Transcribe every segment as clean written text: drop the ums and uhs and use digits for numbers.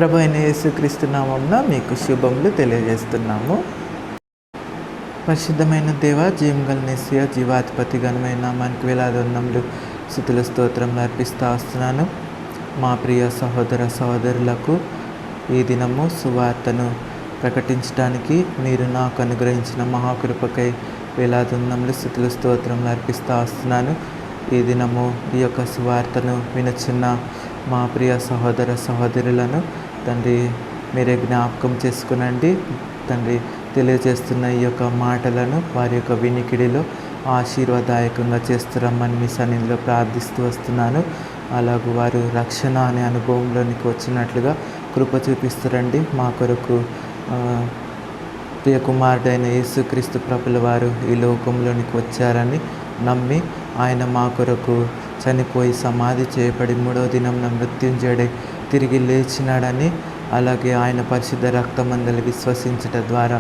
ప్రభు అయిన యేసుక్రీస్తు నామమున మీకు శుభములు తెలియజేస్తున్నాము. పరిశుద్ధమైన దేవ, జీవంగల నిస్య జీవాధిపతి ఘనమైన నామానికి వేలాది వందనములు స్తుతుల స్తోత్రములు అర్పిస్తూ వస్తున్నాను. మా ప్రియ సహోదర సహోదరులకు ఈ దినము సువార్తను ప్రకటించడానికి మీరు నాకు అనుగ్రహించిన మహాకృపకై వేలాది వందనములు స్తుతుల స్తోత్రములు అర్పిస్తూ వస్తున్నాను. ఈ దినము ఈ యొక్క సువార్తను వినుచున్న మా ప్రియ సహోదర సహోదరులను తండ్రి మీరే జ్ఞాపకం చేసుకునండి. తండ్రి తెలియజేస్తున్న ఈ యొక్క మాటలను వారి యొక్క వినికిడిలో ఆశీర్వాదాయకంగా చేస్తురమ్మని మీ సన్నిధిలో ప్రార్థిస్తూ వస్తున్నాను. అలాగూ వారు రక్షణ అనే అనుభవంలోనికి వచ్చినట్లుగా కృప చూపిస్తురండి. మా కొరకు ప్రియ కుమారుడైన యేసుక్రీస్తు ప్రభుల వారు ఈ లోకంలోనికి వచ్చారని నమ్మి ఆయన మా కొరకు చనిపోయి సమాధి చేయబడి 3వ దినంన మృత్యుంజయుడై తిరిగి లేచినాడని, అలాగే ఆయన పరిశుద్ధ రక్తమందలి విశ్వసించడం ద్వారా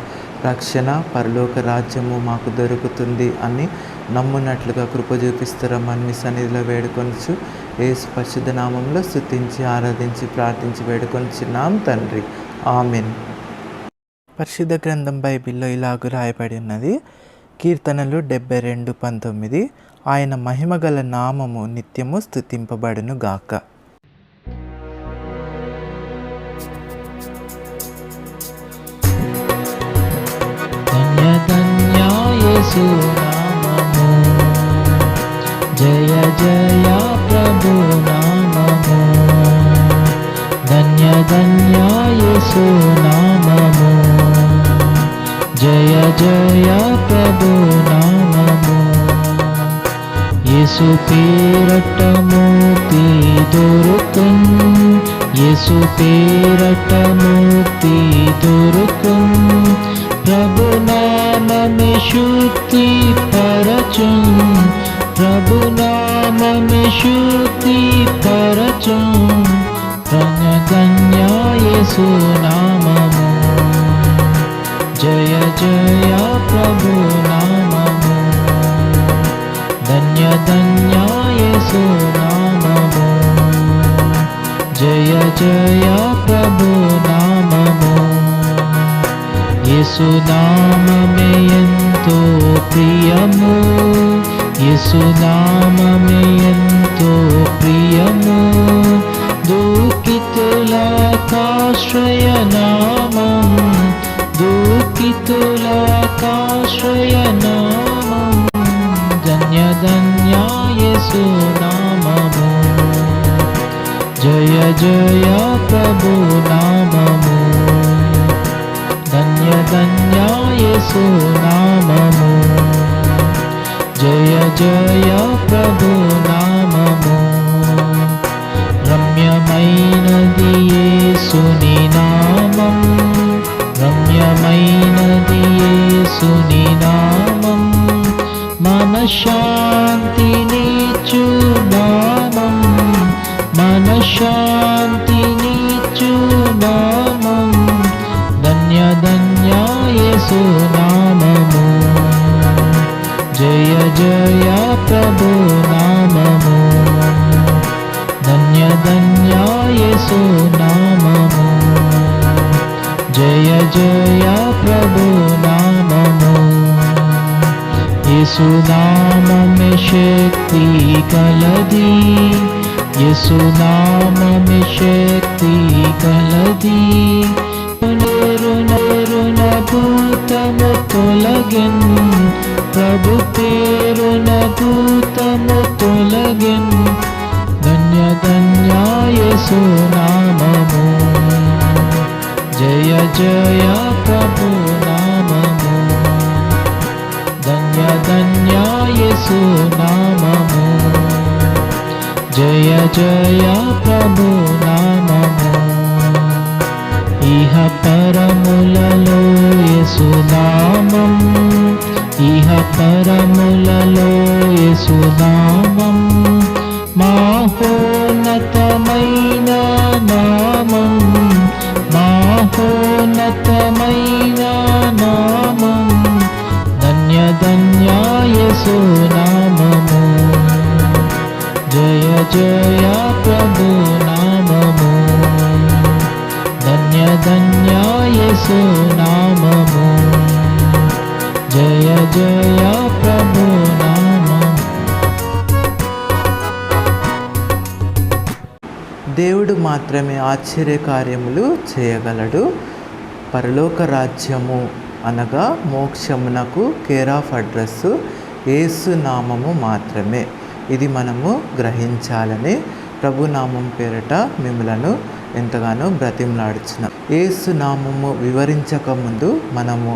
రక్షణ పరలోక రాజ్యము మాకు దొరుకుతుంది అని నమ్మునట్లుగా కృప చూపిస్తారమ్మని మీ సన్నిధిలో వేడుకొనుచు యేసు పరిశుద్ధ నామంలో స్తుతించి ఆరాధించి ప్రార్థించి వేడుకొనుచున్నాం తండ్రి, ఆమెన్. పరిశుద్ధ గ్రంథం బైబిల్లో ఇలాగూ రాయబడి ఉన్నది. కీర్తనలు 72:19 ఆయన మహిమగల నామము నిత్యము స్తుతింపబడును గాక. ధన్య ధన్య యేసు నామము, జయ జయ ప్రభు నామము. ధన్య ధన్య యేసు నామము, జయ జయ ప్రభు నామము. యేసు పేరట ముక్తి దొరుకున్, యేసు పేరట ముక్తి దొరుకున్. ప్రభు నామమే శుద్ధి పరచున్, ప్రభు నామమే శుద్ధి పరచున్. ధన్య ధన్య యేసు నామము, జయ జయ ప్రభు నామము. ధన్య ధన్య యేసు నామము, జయ జయ ప్రభు నామము. యేసు నామమే ఎంతో ప్రియము, యేసు నామమే ఎంతో ప్రియము. దుఃఖితులకాశ్రయ నామం, దుఃఖితులకాశ్రయ నామం. ధన్య ధన్య యేసు నామము, జయ జయ ప్రభు నామము. ధన్య ధన్య యేసు నామము, జయ జయ ప్రభు నామము. రమ్యమైనది యేసుని నామం, రమ్యమైనది యేసుని నామం. మనశ్శాంతినిచ్చు నామం, మనశ్శాంతినిచ్చు నామం. ధన్య ధన్య యేసు నామము, జయ జయ ప్రభు నామము. ధన్య ధన్య యేసు నామము, జయ జయ ప్రభు నామము. యేసు నామమే శక్తి కలది, యేసు నామమే శక్తి కలది. పేరున భూతము తొలగిన్, ప్రభు పేరున భూతము తొలగిన్. ధన్య ధన్య యేసు నామము, జయ జయ ప్రభు నామము. ధన్య ధన్య యేసు నామము, జయ జయ ప్రభు నామము. ఇహ పరములలో యేసు నామం, ఇహ పరములలో యేసు నామం. మహోన్నతమైన నామం, మహోన్నతమైన నామం. ధన్య ధన్య యేసు నామము, జయ జయ ప్రభు నామము. యేసు నామము. జయ జయ ప్రభు నామం. దేవుడు మాత్రమే ఆశ్చర్యకార్యములు చేయగలడు. పరలోక రాజ్యము అనగా మోక్షమునకు కేర్ ఆఫ్ అడ్రస్ యేసు నామము మాత్రమే. ఇది మనము గ్రహించాలని ప్రభునామం పేరట మిమ్మలను ఎంతగానో బ్రతిమలాడుచున్నాం. యేసు నామము వివరించకముందు మనము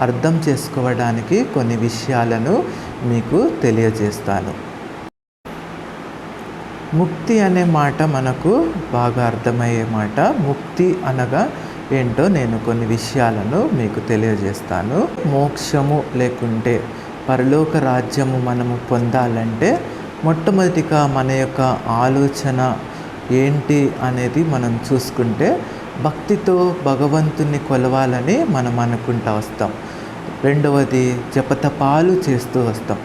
అర్థం చేసుకోవడానికి కొన్ని విషయాలను మీకు తెలియజేస్తాను. ముక్తి అనే మాట మనకు బాగా అర్థమయ్యే మాట. ముక్తి అనగా ఏంటో నేను కొన్ని విషయాలను మీకు తెలియజేస్తాను. మోక్షము లేకుంటే పరలోక రాజ్యము మనము పొందాలంటే మొట్టమొదటిగా మన యొక్క ఆలోచన ఏంటి అనేది మనం చూసుకుంటే భక్తితో భగవంతుని కొలవాలని మనం అనుకుంటూ వస్తాం. రెండవది జపతపాలు చేస్తూ వస్తాం.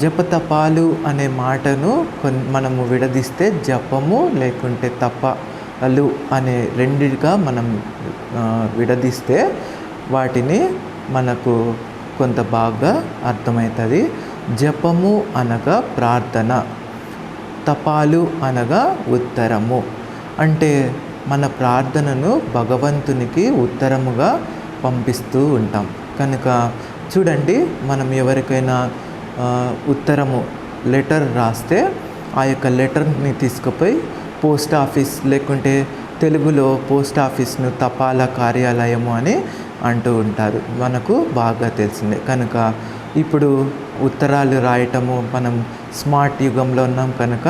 జపతపాలు అనే మాటను మనము విడదీస్తే జపము లేకుంటే తపాలు అనే రెండిగా మనం విడదీస్తే వాటిని మనకు కొంత బాగా అర్థమవుతుంది. జపము అనగా ప్రార్థన, తపాలు అనగా ఉత్తరము. అంటే మన ప్రార్థనను భగవంతునికి ఉత్తరముగా పంపిస్తూ ఉంటాం. కనుక చూడండి, మనం ఎవరికైనా ఉత్తరము లెటర్ రాస్తే ఆ యొక్క లెటర్ని తీసుకుపోయి పోస్ట్ ఆఫీస్ లేకుంటే తెలుగులో పోస్ట్ ఆఫీస్ను తపాలా కార్యాలయము అని అంటూ ఉంటారు, మనకు బాగా తెలిసిందే. కనుక ఇప్పుడు ఉత్తరాలు రాయటము మనం స్మార్ట్ యుగంలో ఉన్నాం కనుక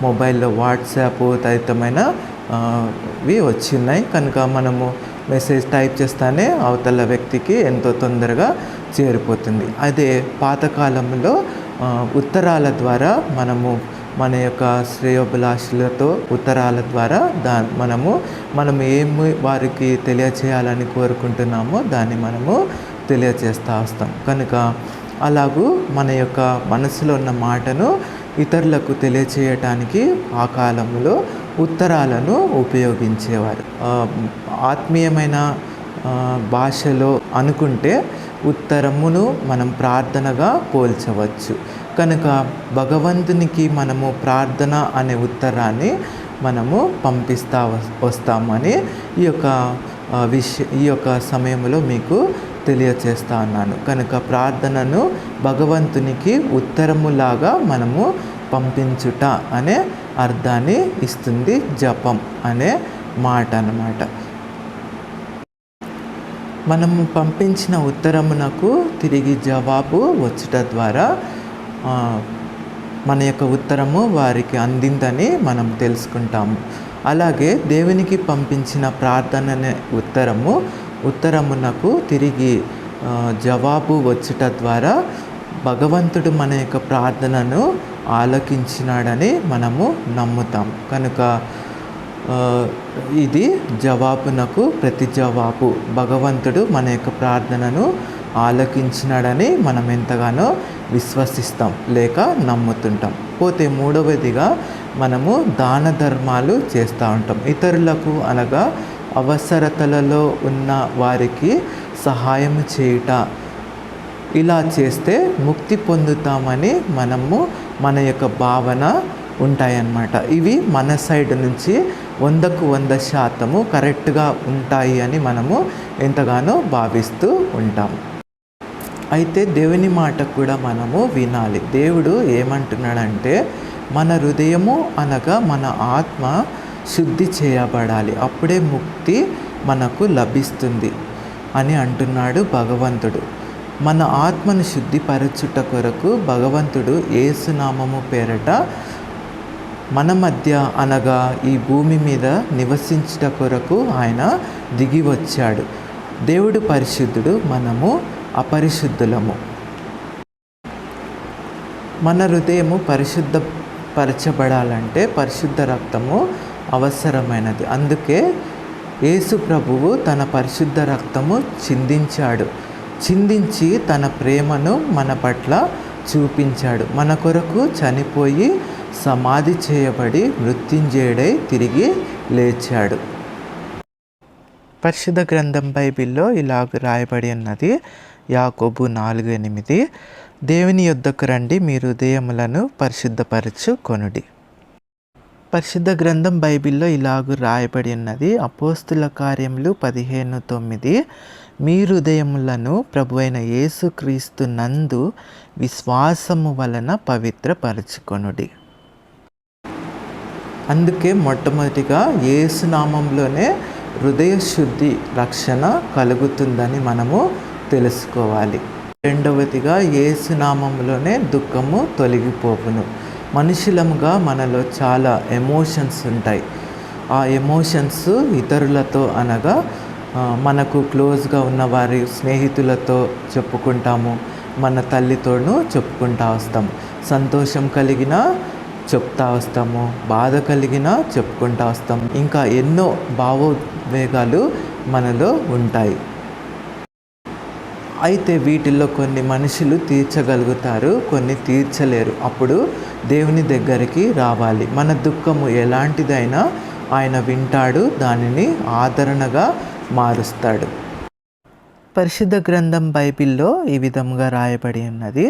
మొబైల్లో వాట్సాప్ తదితరమైనవి వచ్చి ఉన్నాయి. కనుక మనము మెసేజ్ టైప్ చేస్తానే అవతల వ్యక్తికి ఎంతో తొందరగా చేరిపోతుంది. అదే పాతకాలంలో ఉత్తరాల ద్వారా మనము మన యొక్క శ్రేయోభిలాషులతో ఉత్తరాల ద్వారా మనం ఏమి వారికి తెలియచేయాలని కోరుకుంటున్నామో దాన్ని మనము తెలియచేస్తూ వస్తాం. కనుక అలాగూ మన యొక్క మనసులో ఉన్న మాటను ఇతరులకు తెలియచేయటానికి ఆ కాలంలో ఉత్తరాలను ఉపయోగించేవారు. ఆత్మీయమైన భాషలో అనుకుంటే ఉత్తరమును మనం ప్రార్థనగా పోల్చవచ్చు. కనుక భగవంతునికి మనము ప్రార్థన అనే ఉత్తరాన్ని మనము పంపిస్తూ వస్తామని ఈ యొక్క సమయంలో మీకు తెలియచేస్తా ఉన్నాను. కనుక ప్రార్థనను భగవంతునికి ఉత్తరములాగా మనము పంపించుట అనే అర్థాన్ని ఇస్తుంది జపం అనే మాట అన్నమాట. మనము పంపించిన ఉత్తరమునకు తిరిగి జవాబు వచ్చుట ద్వారా మన యొక్క ఉత్తరము వారికి అందిందని మనం తెలుసుకుంటాము. అలాగే దేవునికి పంపించిన ప్రార్థన అనే ఉత్తరమునకు తిరిగి జవాబు వచ్చుట ద్వారా భగవంతుడు మన యొక్క ప్రార్థనను ఆలకించినాడని మనము నమ్ముతాం. కనుక ఇది జవాబునకు ప్రతి జవాబు. భగవంతుడు మన యొక్క ప్రార్థనను ఆలకించినాడని మనం ఎంతగానో విశ్వసిస్తాం లేక నమ్ముతుంటాం. పోతే మూడవదిగా మనము దాన ధర్మాలు చేస్తూ ఉంటాం. ఇతరులకు అనగా అవసరతలలో ఉన్న వారికి సహాయం చేయుట. ఇలా చేస్తే ముక్తి పొందుతామని మన యొక్క భావన ఉంటాయన్నమాట. ఇవి మన సైడ్ నుంచి 100కు 100% కరెక్ట్గా ఉంటాయి అని మనము ఎంతగానో భావిస్తూ ఉంటాం. అయితే దేవుని మాట కూడా మనము వినాలి. దేవుడు ఏమంటున్నాడంటే మన హృదయము అనగా మన ఆత్మ శుద్ధి చేయబడాలి, అప్పుడే ముక్తి మనకు లభిస్తుంది అని అంటున్నాడు భగవంతుడు. మన ఆత్మను శుద్ధిపరచుట కొరకు భగవంతుడు యేసునామము పేరట మన మధ్య అనగా ఈ భూమి మీద నివసించుట కొరకు ఆయన దిగి వచ్చాడు. దేవుడు పరిశుద్ధుడు, మనము అపరిశుద్ధులము. మన హృదయము పరిశుద్ధపరచబడాలంటే పరిశుద్ధ రక్తము అవసరమైనది. అందుకే యేసు ప్రభువు తన పరిశుద్ధ రక్తము చిందించి తన ప్రేమను మన పట్ల చూపించాడు. మన కొరకు చనిపోయి సమాధి చేయబడి మృత్యుంజయుడై తిరిగి లేచాడు. పరిశుద్ధ గ్రంథం బైబిల్లో ఇలాగ రాయబడి ఉన్నది. యాకోబు 4:8 దేవుని యొద్దకు రండి, మీ హృదయములను పరిశుద్ధపరచుకొనుడి. పరిశుద్ధ గ్రంథం బైబిల్లో ఇలాగ రాయబడి ఉన్నది. అపోస్తుల కార్యములు 15:9 మీ హృదయములను ప్రభువైన యేసుక్రీస్తు నందు విశ్వాసము వలన పవిత్రపరచుకొనుడి. అందుకే మొట్టమొదటిగా యేసు నామంలోనే హృదయ శుద్ధి రక్షణ కలుగుతుందని మనము తెలుసుకోవాలి. రెండవదిగా యేసు నామంలోనే దుఃఖము తొలగిపోవును. మనుషులముగా మనలో చాలా ఎమోషన్స్ ఉంటాయి. ఆ ఎమోషన్స్ ఇతరులతో అనగా మనకు క్లోజ్గా ఉన్న వారి స్నేహితులతో చెప్పుకుంటాము, మన తల్లితోనూ చెప్పుకుంటూ వస్తాము. సంతోషం కలిగినా చెప్తా వస్తాము, బాధ కలిగినా చెప్పుకుంటూ వస్తాము. ఇంకా ఎన్నో భావోద్వేగాలు మనలో ఉంటాయి. అయితే వీటిల్లో కొన్ని మనుషులు తీర్చగలుగుతారు, కొన్ని తీర్చలేరు. అప్పుడు దేవుని దగ్గరికి రావాలి. మన దుఃఖము ఎలాంటిదైనా ఆయన వింటాడు, దానిని ఆదరణగా మారుస్తాడు. పరిశుద్ధ గ్రంథం బైబిల్లో ఈ విధంగా రాయబడి ఉన్నది.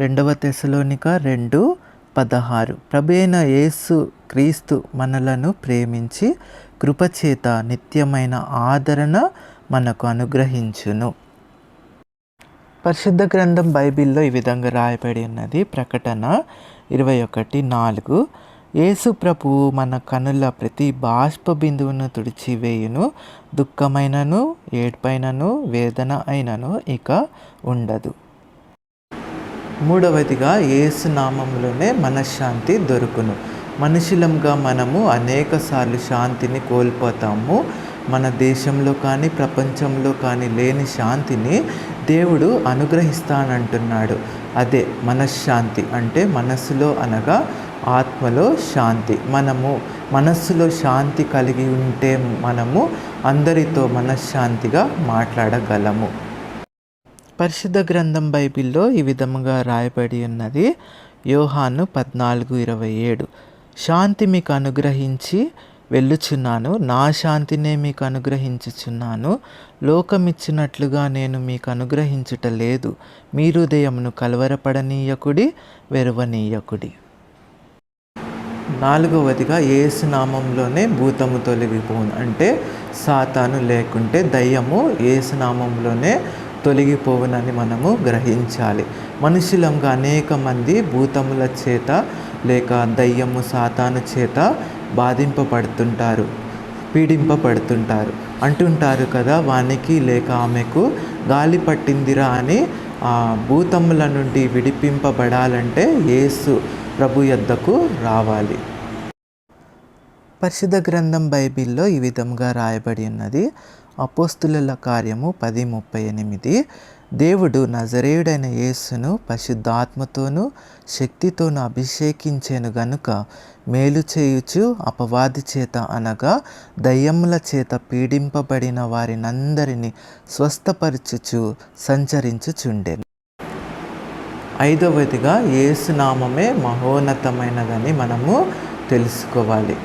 2 తెస్సలోనిక 2:16 ప్రభువైన యేసు క్రీస్తు మనలను ప్రేమించి కృపచేత నిత్యమైన ఆదరణ మనకు అనుగ్రహించును. పరిశుద్ధ గ్రంథం బైబిల్లో ఈ విధంగా రాయబడి ఉన్నది. ప్రకటన 21:4 యేసు ప్రభువు మన కనుల ప్రతి బాష్ప బిందువును తుడిచివేయును, దుఃఖమైనను ఏడ్పైనను వేదన అయినను ఇక ఉండదు. మూడవదిగా యేసు నామములోనే మనశ్శాంతి దొరుకును. మనుషులంగా మనము అనేక సార్లు శాంతిని కోల్పోతాము. మన దేశంలో కానీ ప్రపంచంలో కానీ లేని శాంతిని దేవుడు అనుగ్రహిస్తానంటున్నాడు. అదే మనశ్శాంతి అంటే మనస్సులో అనగా ఆత్మలో శాంతి. మనము మనస్సులో శాంతి కలిగి ఉంటే మనము అందరితో మనశ్శాంతిగా మాట్లాడగలము. పరిశుద్ధ గ్రంథం బైబిల్లో ఈ విధముగా రాయబడి ఉన్నది. యోహాను 14:27 శాంతి మీకు అనుగ్రహించి వెళ్ళుచున్నాను, నా శాంతినే మీకు అనుగ్రహించుచున్నాను. లోకమిచ్చినట్లుగా నేను మీకు అనుగ్రహించుట లేదు. మీ హృదయమును కలవరపడనీయకుడి, వెరవనీయకుడి. నాలుగవదిగా యేసు నామంలోనే భూతము తొలగిపోను. అంటే సాతాను లేకుంటే దయ్యము యేసు నామంలోనే తొలగిపోవునని మనము గ్రహించాలి. మనుషులంగా అనేక మంది భూతముల చేత లేక దయ్యము సాతాను చేత బాధింపబడుతుంటారు, పీడింపబడుతుంటారు. అంటుంటారు కదా, వానికి లేక ఆమెకు గాలి పట్టిందిరా అని. ఆ భూతముల నుండి విడిపింపబడాలంటే యేసు ప్రభు యొద్దకు రావాలి. పరిశుద్ధ గ్రంథం బైబిల్లో ఈ విధంగా రాయబడి ఉన్నది. అపోస్తుల కార్యము 10:38 దేవుడు నజరేయుడైన యేసును పరిశుద్ధాత్మతోనూ శక్తితోనూ అభిషేకించెను గనుక మేలు చేయుచు అపవాది చేత అనగా దయ్యముల చేత పీడింపబడిన వారినందరినీ స్వస్థపరచుచు సంచరించుచుండెను. ఐదవదిగా యేసు నామమే మహోన్నతమైనదని మనము తెలుసుకోవాలి.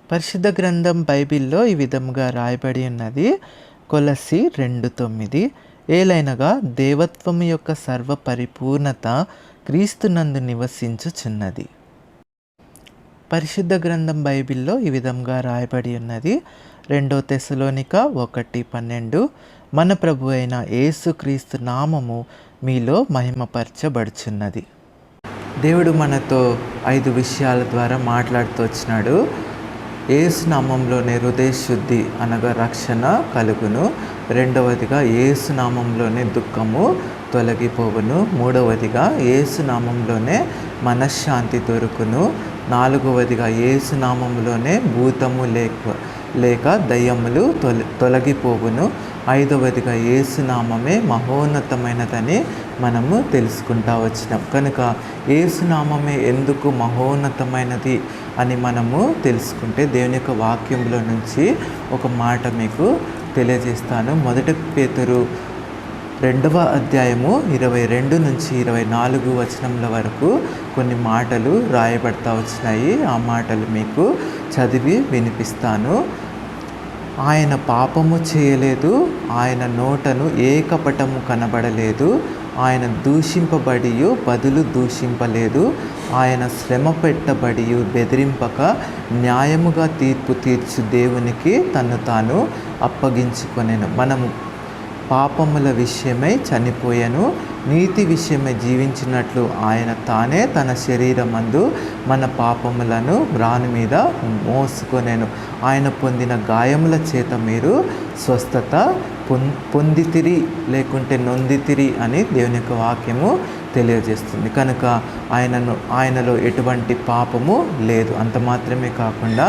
పరిశుద్ధ గ్రంథం బైబిల్లో ఈ విధంగా రాయబడి ఉన్నది. కొలస్సీ 2:9 ఏలైనగా దేవత్వము యొక్క సర్వ పరిపూర్ణత క్రీస్తునందు నివసించుచున్నది. పరిశుద్ధ గ్రంథం బైబిల్లో ఈ విధంగా రాయబడి ఉన్నది. 2 తెస్సలోనిక 1:12 మన ప్రభు అయిన యేసుక్రీస్తు నామము మీలో మహిమపరచబడుచున్నది. దేవుడు మనతో 5 విషయాల ద్వారా మాట్లాడుతూ వచ్చినాడు. యేసు నామంలోనే హృదయ శుద్ధి అనగా రక్షణ కలుగును. రెండవదిగా యేసు నామంలోనే దుఃఖము తొలగిపోవును. మూడవదిగా యేసు నామంలోనే మనశ్శాంతి దొరుకును. నాలుగవదిగా యేసు నామంలోనే భూతము లేక దయ్యములు తొలగిపోవును. ఐదవదిగా యేసు నామమే మహోన్నతమైనదని మనము తెలుసుకుంటా వచ్చినాం. కనుక యేసు నామమే ఎందుకు మహోన్నతమైనది అని మనము తెలుసుకుంటే దేవుని యొక్క వాక్యంలో నుంచి ఒక మాట మీకు తెలియజేస్తాను. 1 పేతురు 2వ అధ్యాయము 22 నుంచి 24 వచనముల వరకు కొన్ని మాటలు రాయబడతా వచ్చినాయి. ఆ మాటలు మీకు చదివి వినిపిస్తాను. ఆయన పాపము చేయలేదు, ఆయన నోటను ఏ కపటము కనబడలేదు, ఆయన దూషింపబడియు బదులు దూషింపలేదు, ఆయన శ్రమ పెట్టబడియు బెదిరింపక న్యాయముగా తీర్పు తీర్చు దేవునికి తను తాను అప్పగించుకొనెను. మనము పాపముల విషయమై చనిపోయాను, నీతి విషయమై జీవించినట్లు ఆయన తానే తన శరీరమందు మన పాపములను వ్రాని మీద మోసుకొనెను. ఆయన పొందిన గాయముల చేత మీరు స్వస్థత పొందితిరి లేకుంటే నొందితిరి అని దేవుని యొక్క వాక్యము తెలియజేస్తుంది. కనుక ఆయనలో ఎటువంటి పాపము లేదు. అంత మాత్రమే కాకుండా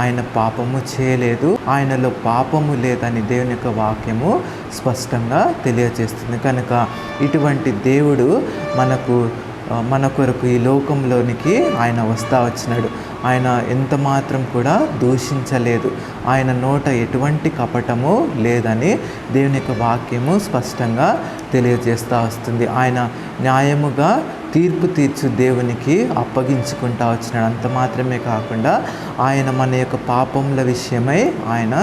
ఆయన పాపము చేయలేదు, ఆయనలో పాపము లేదని దేవుని యొక్క వాక్యము స్పష్టంగా తెలియజేస్తుంది. కనుక ఇటువంటి దేవుడు మన కొరకు ఈ లోకంలోనికి ఆయన వస్తా వచ్చినాడు. ఆయన ఎంత మాత్రం కూడా దూషించలేదు, ఆయన నోట ఎటువంటి కపటము లేదని దేవుని యొక్క వాక్యము స్పష్టంగా తెలియజేస్తూ వస్తుంది. ఆయన న్యాయముగా తీర్పు తీర్చు దేవునికి అప్పగించుకుంటా వచ్చినాడు. అంత మాత్రమే కాకుండా ఆయన మన యొక్క పాపముల విషయమై ఆయన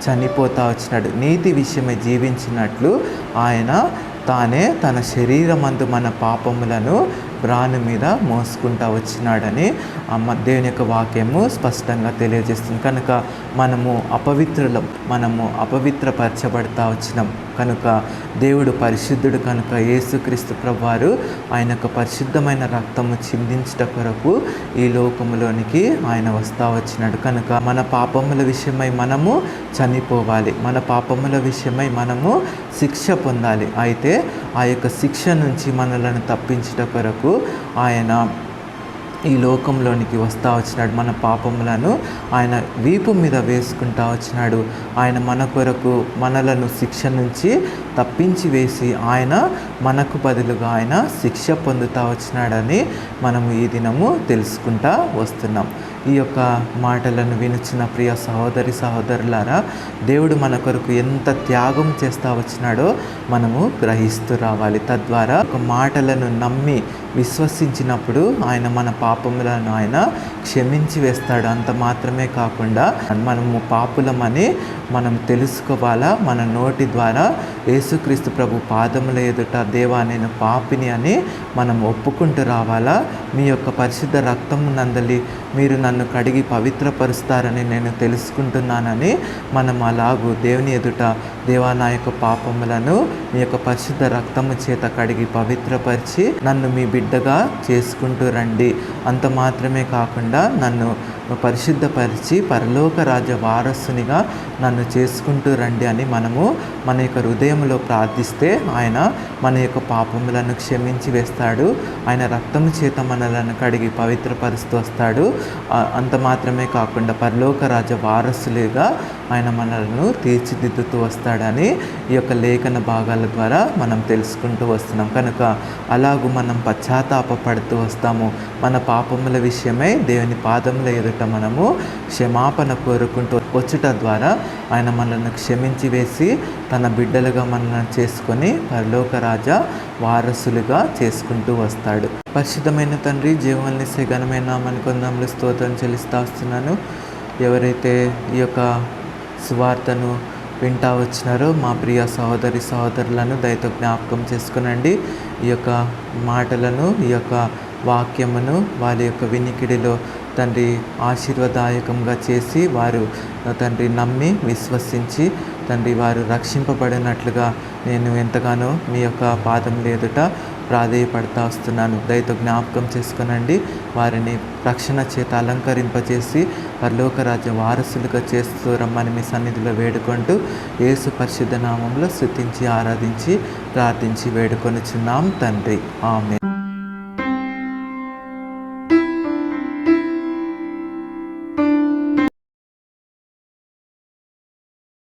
చనిపోతా వచ్చినాడు. నీతి విషయమై జీవించినట్లు ఆయన తానే తన శరీరమందు మన పాపములను బ్రాను మీద మోసుకుంటా వచ్చినాడని దేవుని యొక్క వాక్యము స్పష్టంగా తెలియజేస్తుంది. కనుక మనము అపవిత్రపరచబడతా వచ్చినాం. కనుక దేవుడు పరిశుద్ధుడు. కనుక యేసుక్రీస్తు ప్రభువారు ఆయన యొక్క పరిశుద్ధమైన రక్తము చిందించట కొరకు ఈ లోకములోనికి ఆయన వస్తా వచ్చినాడు. కనుక మన పాపముల విషయమై మనము చనిపోవాలి, మన పాపముల విషయమై మనము శిక్ష పొందాలి. అయితే ఆ యొక్క శిక్ష నుంచి మనలను తప్పించట కొరకు ఆయన ఈ లోకంలోనికి వస్తూ వచ్చినాడు. మన పాపములను ఆయన వీపు మీద వేసుకుంటా వచ్చినాడు. ఆయన మన కొరకు మనలను శిక్ష నుంచి తప్పించి వేసి ఆయన మనకు బదులుగా ఆయన శిక్ష పొందుతూ వచ్చినాడని మనము ఈ దినము తెలుసుకుంటా వస్తున్నాం. ఈ యొక్క మాటలను వినుచున్న ప్రియ సహోదరి సహోదరులారా, దేవుడు మన కొరకు ఎంత త్యాగం చేస్తూ వచ్చినాడో మనము గ్రహిస్తూ రావాలి. తద్వారా ఒక మాటలను నమ్మి విశ్వసించినప్పుడు ఆయన మన పాపములను ఆయన క్షమించి వేస్తాడు. అంత మాత్రమే కాకుండా మనము పాపులమని మనం తెలుసుకోవాలా. మన నోటి ద్వారా యేసుక్రీస్తు ప్రభు పాదముల ఎదుట దేవా నేను పాపిని అని మనం ఒప్పుకుంటూ రావాలా. మీ యొక్క పరిశుద్ధ రక్తము నందలి మీరు నన్ను కడిగి పవిత్రపరుస్తారని నేను తెలుసుకుంటున్నానని మనం అలాగూ దేవుని ఎదుట దేవా నా యొక్క పాపములను మీ యొక్క పరిశుద్ధ రక్తము చేత కడిగి పవిత్రపరిచి నన్ను మీ బిడ్డగా చేసుకుంటూ రండి. అంత మాత్రమే కాకుండా నన్ను పరిశుద్ధపరిచి పరలోక రాజ్య వారసునిగా నన్ను చేసుకుంటూ రండి అని మనము మన యొక్క హృదయంలో ప్రార్థిస్తే ఆయన మన యొక్క పాపములను క్షమించి వేస్తాడు. ఆయన రక్తము చేత మనలను కడిగి పవిత్రపరుస్తూ వస్తాడు. అంత మాత్రమే కాకుండా పరలోక రాజ్య వారసులుగా ఆయన మనలను తీర్చిదిద్దుతూ వస్తాడని ఈ యొక్క లేఖన భాగాల ద్వారా మనం తెలుసుకుంటూ వస్తున్నాం. కనుక అలాగూ మనం పశ్చాత్తాపడుతూ వస్తాము. మన పాపముల విషయమై దేవుని పాదముల ఎదుట మనము క్షమాపణ కోరుకుంటూ వచ్చుట ద్వారా ఆయన మనల్ని క్షమించి వేసి తన బిడ్డలుగా మనల్ని చేసుకొని పరలోక రాజా వారసులుగా చేసుకుంటూ వస్తాడు. పరిశుద్ధమైన తండ్రి, జీవమునిచ్చే ఘనమైన నామానికి వందనములు స్తోత్రం చెల్లిస్తూ వస్తున్నాను. ఎవరైతే ఈ యొక్క సువార్తను వింటా వచ్చినారో మా ప్రియ సహోదరి సహోదరులను దయతో జ్ఞాపకం చేసుకునండి. ఈ యొక్క మాటలను, ఈ యొక్క వాక్యమును వారి యొక్క వినికిడిలో తండ్రి ఆశీర్వదాయకంగా చేసి వారు తండ్రి నమ్మి విశ్వసించి తండ్రి వారు రక్షింపబడినట్లుగా నేను ఎంతగానో మీ యొక్క పాదముల ఎదుట ప్రాధేయపడతా వస్తున్నాను. దయతో జ్ఞాపకం చేసుకునండి. వారిని రక్షణ చేత అలంకరింపజేసి పరలోక రాజ్య వారసులుగా చేస్తూ రమ్మని మీ సన్నిధిలో వేడుకుంటూ యేసు పరిశుద్ధ నామంలో స్తుతించి ఆరాధించి ప్రార్థించి వేడుకొనుచున్నాం తండ్రి. ఆమేన్.